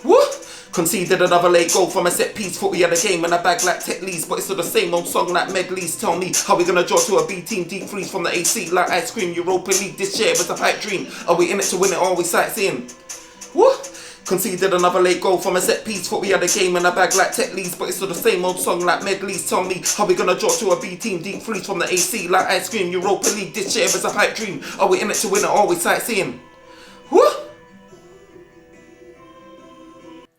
Woo! Conceded another late goal from a set piece. Thought we had a game and a bag like Tech Lees, but it's still the same old song like medleys. Tell me, how we gonna draw to a B team deep freeze from the AC like ice cream? Europa League this year was a pipe dream. Are we in it to win it or are we sightseeing? Woo! Conceded another late goal from a set piece. Thought we had a game and a bag like Tech Lees, but it's still the same old song like medleys. Tell me, how we gonna draw to a B team deep freeze from the AC like ice cream? Europa League this year was a pipe dream. Are we in it to win it or are we sightseeing? Woo!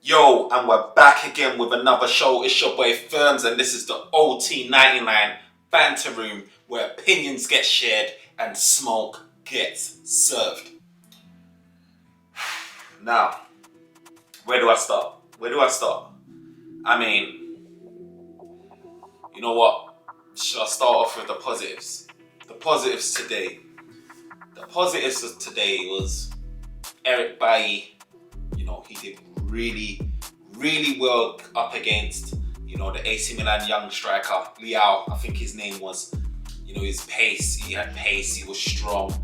Yo, and we're back again with another show. It's your boy Ferns, and this is the OT'99 Banter Room, where opinions get shared and smoke gets served. Now, where do I start? I mean, you know what? Should I start off with the positives? The positives today was Eric Bailly. You know, he did really well up against, you know, the AC Milan young striker, Liao, I think his name was. You know, his pace, he had pace, he was strong,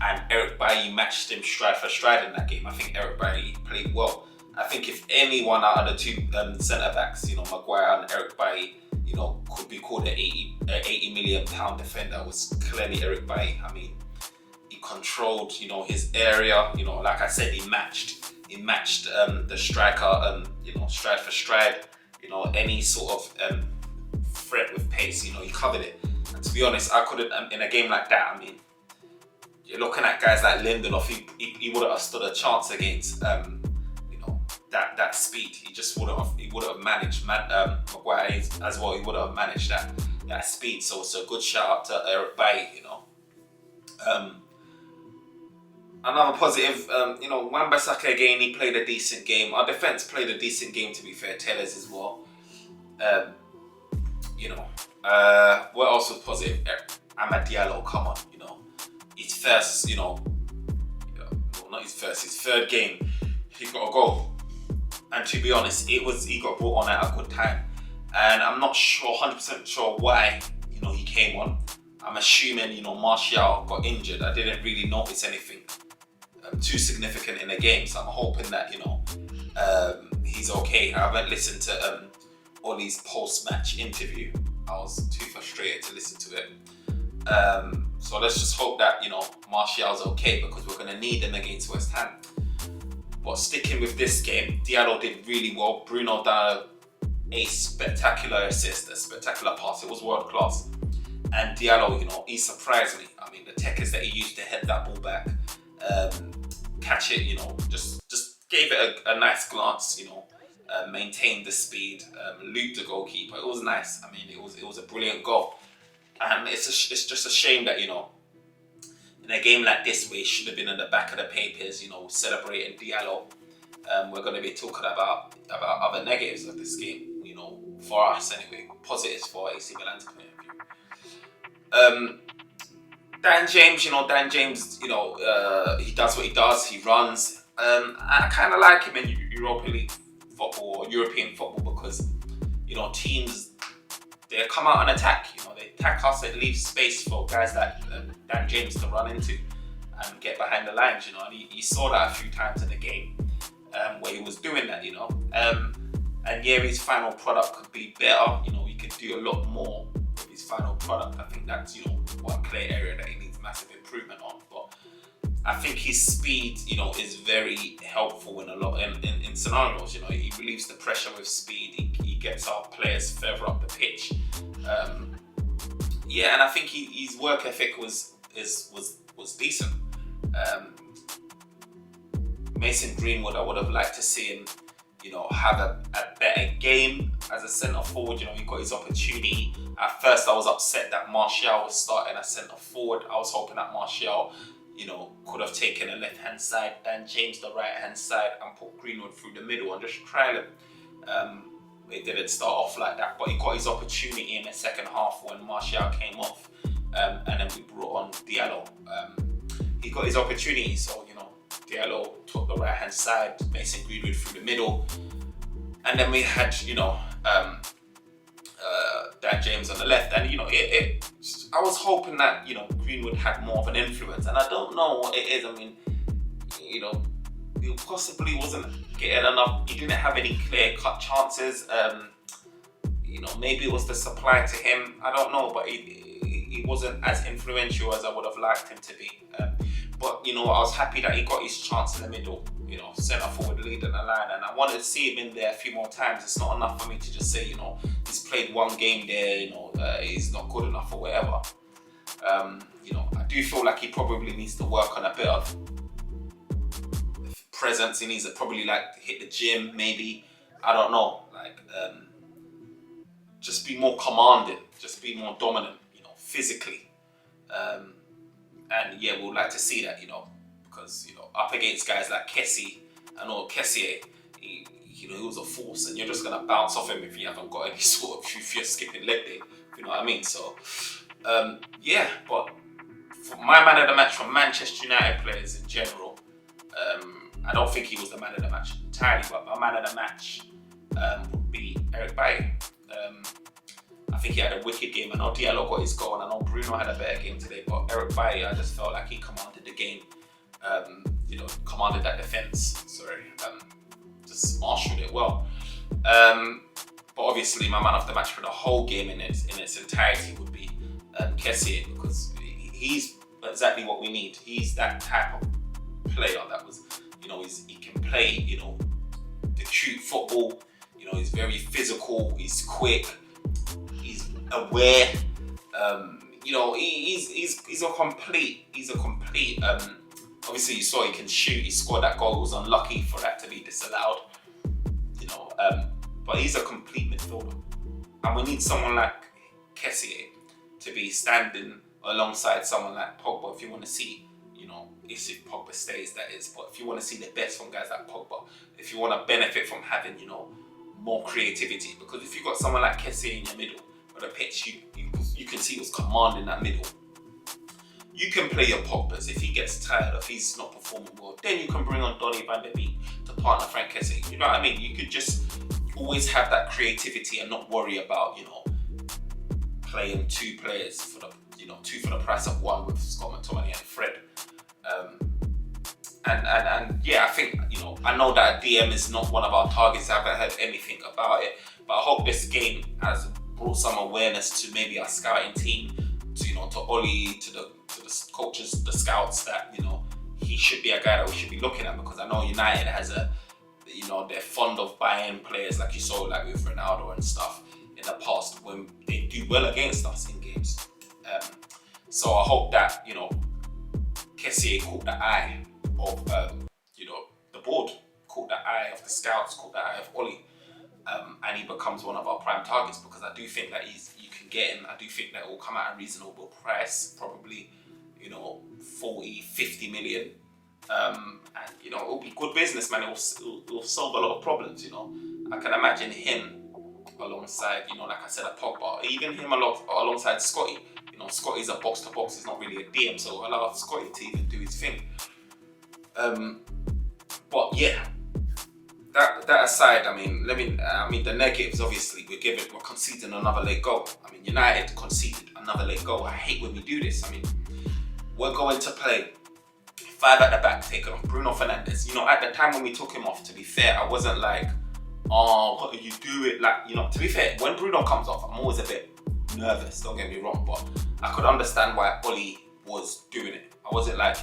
and Eric Bailly matched him stride for stride in that game. I think Eric Bailly played well. I think if anyone out of the two centre-backs, you know, Maguire and Eric Bailly, you know, could be called an 80 million pound defender, was clearly Eric Bailly. I mean, he controlled, you know, his area, you know, like I said, he matched the striker, you know, stride for stride, you know, any sort of threat with pace, you know, he covered it. And to be honest, I couldn't, in a game like that, I mean, you're looking at guys like Lindelof, he wouldn't have stood a chance against, you know, that speed. He just wouldn't have managed, Maguire as well, he wouldn't have managed that speed. So it's a good shout out to Eric Bailly, you know. Another positive, you know, Wan-Bissaka again, he played a decent game. Our defence played a decent game, to be fair, Tellers as well. You know, what else was positive? Amad Diallo, come on, you know. His first, you know, well, not his first, his third game, he got a goal. And to be honest, he got brought on at a good time. And I'm not sure, 100% sure why, you know, he came on. I'm assuming, you know, Martial got injured. I didn't really notice anything too significant in the game, so I'm hoping that, you know, he's okay. I haven't listened to Ollie's post-match interview. I was too frustrated to listen to it. So let's just hope that, you know, Martial's okay, because we're going to need him against West Ham. But sticking with this game, Diallo did really well. Bruno done a spectacular assist, a spectacular pass. It was world class. And Diallo, you know, he surprised me. I mean, the techniques that he used to head that ball back, catch it, you know, just gave it a nice glance, you know, maintained the speed, looped the goalkeeper. It was nice. I mean, it was a brilliant goal. And it's just a shame that, you know, in a game like this, where he should have been in the back of the papers, you know, celebrating Diallo, we're going to be talking about other negatives of this game, you know, for us anyway, positives for AC Milan's point of view. Dan James, you know, he does what he does, he runs. I kind of like him in Europa League football or European football, because, you know, teams, they come out and attack, you know, they attack us, it leaves space for guys like Dan James to run into and get behind the lines, you know, and he saw that a few times in the game where he was doing that, you know. And yeah, his final product could be better, you know, he could do a lot more with his final product. I think that's, you know, one clear area that he needs massive improvement on. But I think his speed, you know, is very helpful in a lot in scenarios. You know, he relieves the pressure with speed. He gets our players further up the pitch. Yeah, and I think his work ethic was decent. Mason Greenwood, I would have liked to see him, you know, have a better game as a centre forward. You know, he got his opportunity. At first, I was upset that Martial was starting as centre forward. I was hoping that Martial, you know, could have taken the left hand side, Dan James the right hand side, and put Greenwood through the middle and just trial him. It didn't start off like that, but he got his opportunity in the second half when Martial came off, and then we brought on Diallo. He got his opportunity, so, you know, Diallo took the right hand side, Mason Greenwood through the middle, and then we had, you know, Dan James on the left. And, you know, I was hoping that, you know, Greenwood had more of an influence, and I don't know what it is. I mean, you know, he possibly wasn't getting enough. He didn't have any clear-cut chances. Maybe it was the supply to him. I don't know, but he wasn't as influential as I would have liked him to be. But I was happy that he got his chance in the middle. Centre forward leading the line, and I wanted to see him in there a few more times. It's not enough for me to just say, he's played one game there, he's not good enough or whatever. I do feel like he probably needs to work on a bit of presence. He needs to probably hit the gym, maybe. I don't know. Just be more commanding, just be more dominant, physically. And yeah, we'd like to see that, because up against guys like Kessie he was a force, and you're just gonna bounce off him if you haven't got any sort of, if you're skipping leg day, you know what I mean? So yeah, but for my man of the match from Manchester United players in general, I don't think he was the man of the match entirely, but my man of the match would be Eric Bailly. I think he had a wicked game. I know Diallo got his goal, and I know Bruno had a better game today, but Eric Bailly, I just felt like he commanded the game, commanded that defence, just marshalled it well. But obviously my man of the match for the whole game in its entirety would be Kessie, because he's exactly what we need. He's that type of player that was, he can play, the cute football, he's very physical, he's quick, he's aware, he's a complete, obviously you saw he can shoot, he scored that goal, it was unlucky for that to be disallowed, but he's a complete midfielder, and we need someone like Kessie to be standing alongside someone like Pogba if you want to see, if Pogba stays, that is, but if you want to see the best from guys like Pogba, if you want to benefit from having, more creativity, because if you've got someone like Kessie in your middle of the pitch, you can see what's commanding that middle. You can play your Pogbas if he gets tired, if he's not performing well, then you can bring on Donny van der Beek to partner Frank Kessie. You know what I mean? You could just always have that creativity and not worry about, playing two players for the, two for the price of one with Scott McTominay and Fred. And yeah, I think, I know that DM is not one of our targets. I haven't heard anything about it, but I hope this game has brought some awareness to maybe our scouting team, to Ollie, to the coaches, the scouts, that, he should be a guy that we should be looking at, because I know United has they're fond of buying players like you saw with Ronaldo and stuff in the past when they do well against us in games. So I hope that, Kessie caught the eye of, the board, caught the eye of the scouts, caught the eye of Ollie, and he becomes one of our prime targets, because I do think that you can get him. I do think that it will come at a reasonable price, probably, 40, 50 million. And, it'll be good business, man. It will solve a lot of problems, I can imagine him alongside, like I said, a Pogba, even him alongside Scotty. Scotty's a box to box, he's not really a DM, so allow Scotty to even do his thing. But yeah, that aside, the negatives, obviously, we're conceding another late goal. United conceded another late goal. I hate when we do this. We're going to play 5 at the back, taking off Bruno Fernandes. At the time when we took him off, to be fair, I wasn't like, oh, what are you doing? To be fair, when Bruno comes off, I'm always a bit nervous, don't get me wrong, but I could understand why Ollie was doing it. I wasn't like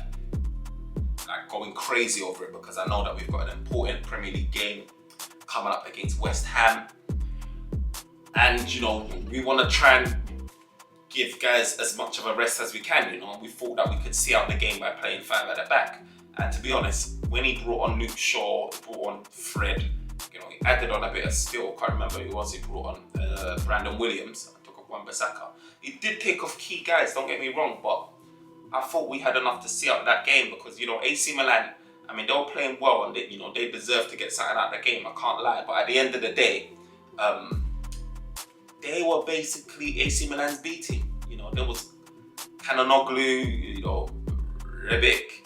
going crazy over it, because I know that we've got an important Premier League game coming up against West Ham, and we want to try and give guys as much of a rest as we can. We thought that we could see out the game by playing 5 at the back, and to be honest, when he brought on Luke Shaw, brought on Fred, he added on a bit of skill. Can't remember who it was. He brought on Brandon Williams, took off Wan-Bissaka. He did take off key guys, don't get me wrong, but I thought we had enough to see out that game, because AC Milan, they were playing well, and they deserve to get something out of the game. I can't lie, but at the end of the day, they were basically AC Milan's B team. There was Kanonoglu, Rebic,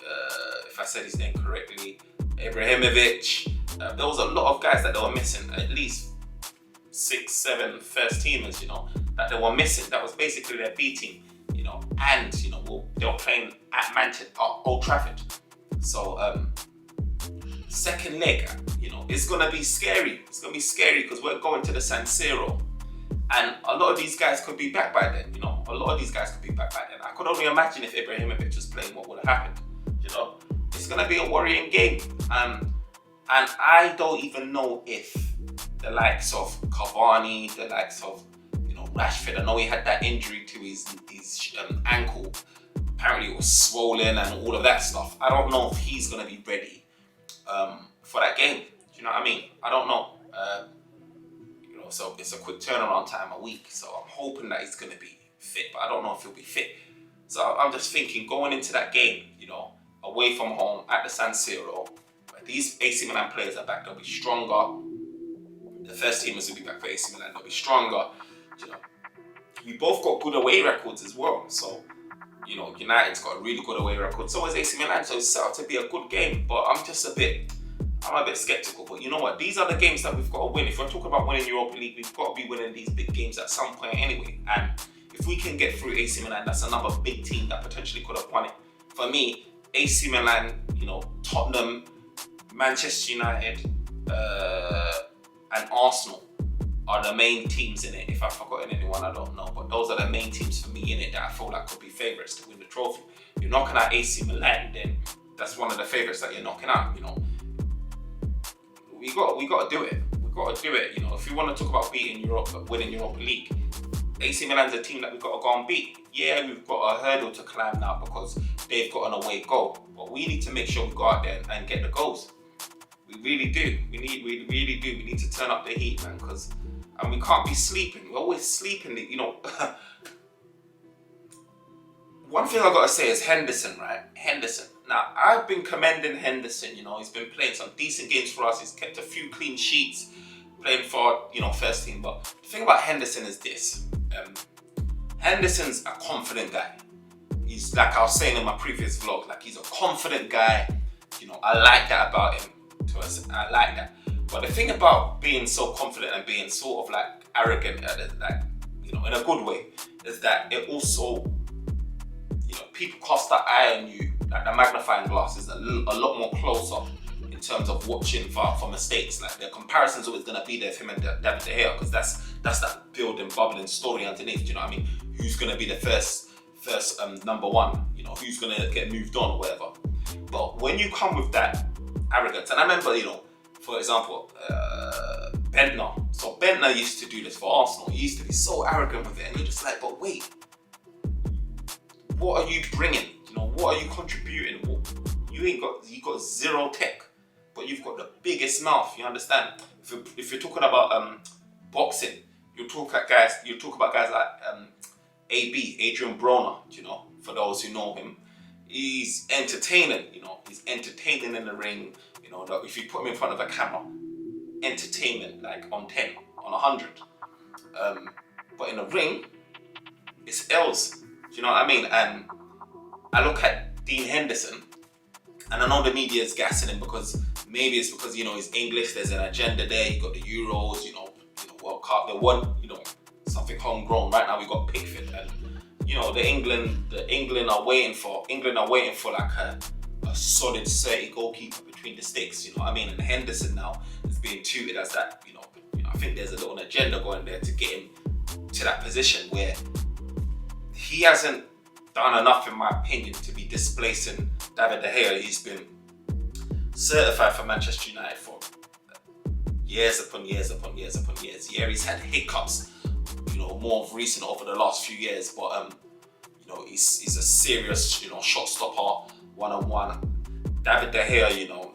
if I said his name correctly, Ibrahimovic. There was a lot of guys that they were missing, at least 6, 7 first teamers, that they were missing. That was basically their B team, and they were playing at Old Trafford. So second leg, it's gonna be scary. It's gonna be scary because we're going to the San Siro, and a lot of these guys could be back by then. A lot of these guys could be back by then. I could only imagine if Ibrahimovic was playing, what would have happened. It's gonna be a worrying game, and I don't even know if the likes of Cavani, the likes of Rashford. I know he had that injury to his ankle. Apparently it was swollen and all of that stuff. I don't know if he's gonna be ready for that game. Do you know what I mean? I don't know. So it's a quick turnaround time, a week. So I'm hoping that he's gonna be fit, but I don't know if he'll be fit. So I'm just thinking, going into that game, away from home at the San Siro, where these AC Milan players are back, they'll be stronger. The first teamers will be back for AC Milan, they'll be stronger. We both got good away records as well. So, United's got a really good away record. So has AC Milan. So it's set up to be a good game. But I'm a bit skeptical. But you know what? These are the games that we've got to win. If we're talking about winning Europa League, we've got to be winning these big games at some point anyway. And if we can get through AC Milan, that's another big team that potentially could have won it. For me, AC Milan, Tottenham, Manchester United, and Arsenal are the main teams in it. If I've forgotten anyone, I don't know. But those are the main teams for me in it that I feel like could be favourites to win the trophy. You're knocking out AC Milan, then that's one of the favourites that you're knocking out. We got to do it. We got to do it. If you want to talk about winning Europa League, AC Milan's a team that we've got to go and beat. Yeah, we've got a hurdle to climb now because they've got an away goal. But we need to make sure we go out there and get the goals. We really do. We really do. We need to turn up the heat, man, and we can't be sleeping. We're always sleeping. One thing I got to say is Henderson, right? Henderson. Now, I've been commending Henderson. He's been playing some decent games for us. He's kept a few clean sheets playing for, first team. But the thing about Henderson is this. Henderson's a confident guy. He's, like I was saying in my previous vlog, he's a confident guy. I like that about him. I like that. But the thing about being so confident and being sort of arrogant, in a good way, is that it also, people cast their eye on you, the magnifying glass is a lot more closer in terms of watching for mistakes. The comparison's always going to be there for him and David De Gea, because that's that building, bubbling story underneath. Do you know what I mean? Who's going to be the first number one? Who's going to get moved on or whatever. But when you come with that arrogance, and I remember, for example, Bentner. So Bentner used to do this for Arsenal. He used to be so arrogant with it, and you're just but wait, what are you bringing? What are you contributing? You got zero tech, but you've got the biggest mouth. You understand? If you're talking about boxing, you talk about guys like Adrian Broner. For those who know him, he's entertaining. He's entertaining in the ring. If you put him in front of a camera, entertainment on 10, on 100. But in the ring, it's else. Do you know what I mean? And I look at Dean Henderson, and I know the media is gassing him because maybe it's because he's English. There's an agenda there. You got the Euros, World Cup. They won, something homegrown. Right now we got Pickford, and the England are waiting for a solid 30 goalkeeper between the sticks. You know what I mean? And Henderson now is being touted as that. I think there's a little agenda going there to get him to that position where he hasn't done enough, in my opinion, to be displacing David De Gea. He's been certified for Manchester United for years upon years upon years upon years. Yeah, he's had hiccups, more of recent over the last few years, but he's a serious, shot stopper, one-on-one. David De Gea,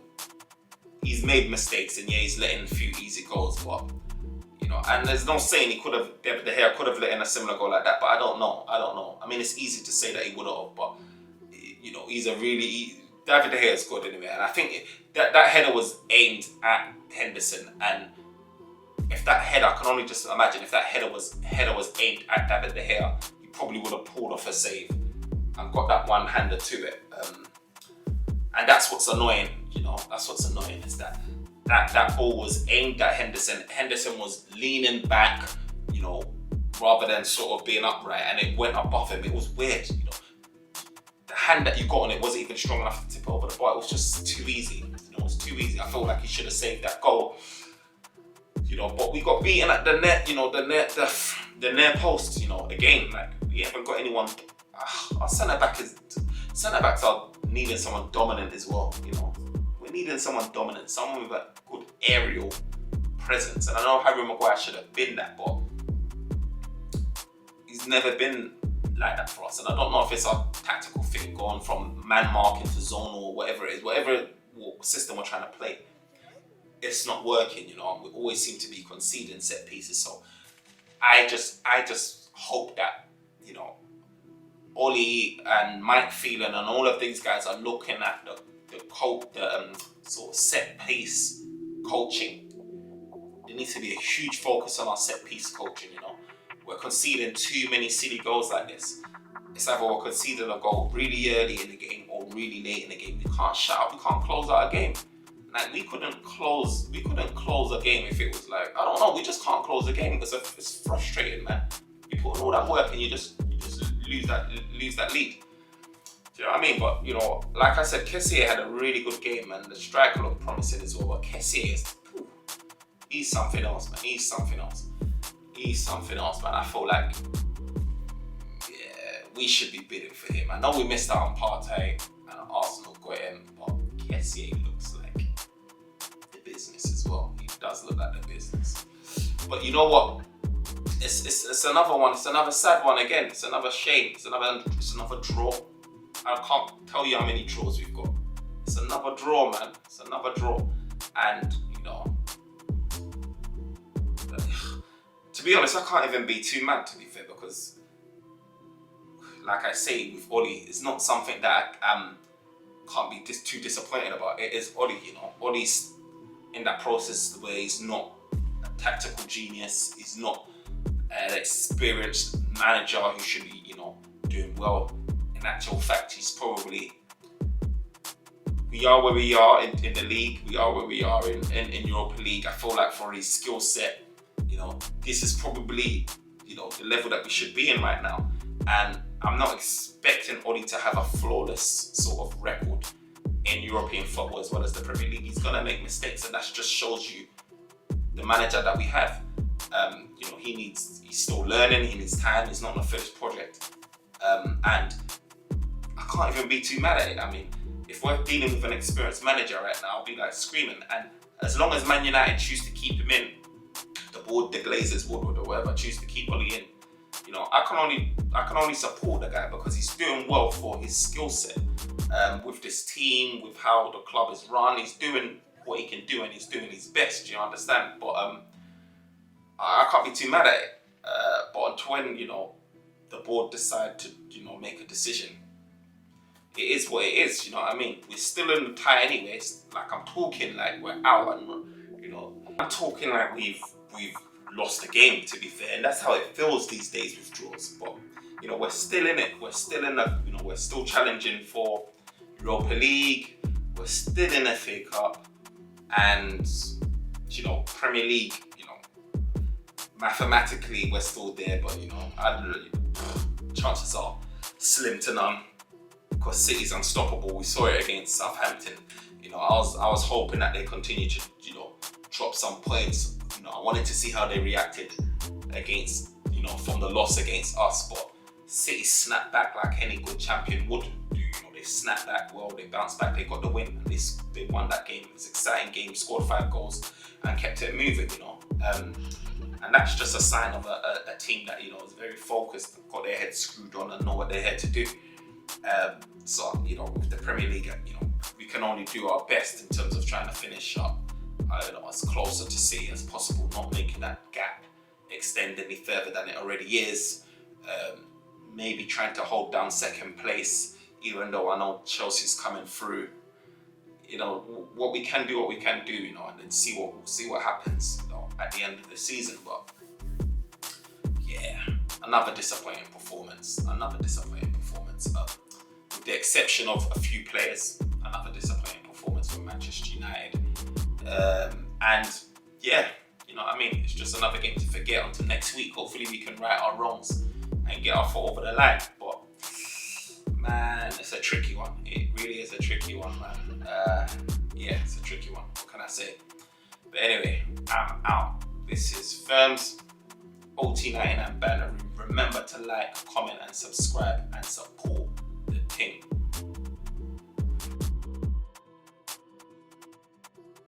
he's made mistakes, and yeah, he's letting a few easy goals, but and there's no saying David De Gea could have let in a similar goal like that, but I don't know. I mean, it's easy to say that he would have, but David De Gea is good anyway, and I think that header was aimed at Henderson, and if that header, I can only just imagine if that header was aimed at David De Gea, he probably would have pulled off a save and got that one-hander to it. And that's what's annoying, that's what's annoying, is that ball was aimed at Henderson. Henderson was leaning back, rather than sort of being upright, and it went above him. It was weird, The hand that you got on it wasn't even strong enough to tip over the bar. It was just too easy, it was too too easy. I feel like he should have saved that goal. But we got beaten at the net, the near post, again, like we haven't got anyone. Our centre backs are needing someone dominant as well, We're needing someone dominant, someone with a good aerial presence. And I know Harry Maguire should have been that, but he's never been like that for us. And I don't know if it's a tactical thing going from man marking to zone or whatever it is, whatever system we're trying to play. It's not working, We always seem to be conceding set pieces. So I just hope that, Ollie and Mike Phelan and all of these guys are looking at the sort of set piece coaching. There needs to be a huge focus on our set piece coaching, We're conceding too many silly goals like this. It's either we're conceding a goal really early in the game or really late in the game. We can't shout, we can't close out a game. Like we couldn't close a game if it was like, I don't know, we just can't close a game. It's frustrating, man. You put in all that work and you just lose that lead. Do you know what I mean? But like I said, Kessié had a really good game and the striker looked promising as well. But Kessié he's something else, man. He's something else, man. I feel like we should be bidding for him. I know we missed out on Partey and Arsenal got him, but Kessié looks like the business as well. He does look like the business. But you know what? It's another one. It's another sad one again. It's another shame. It's another draw. I can't tell you how many draws we've got. It's another draw, man. It's another draw. And to be honest, I can't even be too mad, to be fair, because like I say with Ollie, it's not something that I can't be too disappointed about. It is Ollie, Ollie's in that process where he's not a tactical genius. He's not an experienced manager who should be, doing well. In actual fact, he's probably. We are where we are in the league. We are where we are in Europa League. I feel like for his skill set, this is probably, the level that we should be in right now. And I'm not expecting Ollie to have a flawless sort of record in European football as well as the Premier League. He's gonna make mistakes, and that just shows you the manager that we have. He's still learning. He needs time. He's not on a finished project, and I can't even be too mad at it. I mean, if we're dealing with an experienced manager right now, I'll be like screaming. And as long as Man United choose to keep him in, the Glazers would or whatever choose to keep Ollie in, I can only support the guy because he's doing well for his skill set. With this team, with how the club is run, he's doing what he can do and he's doing his best. Do you understand? But I can't be too mad at it. But when the board decide to make a decision, it is what it is. You know what I mean? We're still in the tie anyways. Like I'm talking like we're out, and I'm talking like we've lost the game, to be fair, and that's how it feels these days with draws. But we're still in it. We're still in the. We're still challenging for Europa League. We're still in FA Cup, and Premier League. Mathematically we're still there, but chances are slim to none because City's unstoppable. We saw it against Southampton. I was hoping that they continue to drop some points. I wanted to see how they reacted against from the loss against us, but City snapped back like any good champion would do. They snapped back well, they bounced back, they got the win, and they won that game. It's an exciting game, scored 5 goals and kept it moving. And that's just a sign of a team that is very focused, got their heads screwed on, and know what they're here to do. So with the Premier League, we can only do our best in terms of trying to finish up, as closer to City as possible, not making that gap extend any further than it already is. Maybe trying to hold down second place, even though I know Chelsea's coming through. What we can do, and then see what happens, at the end of the season. But yeah, another disappointing performance. With the exception of a few players, another disappointing performance from Manchester United. And yeah, it's just another game to forget until next week. Hopefully we can right our wrongs and get our foot over the line. But man, it's a tricky one. It really is a tricky one, man. yeah, it's a tricky one. What can I say? But anyway, I'm out. This is Firms, OT'99 Banter Room. Remember to like, comment, and subscribe and support.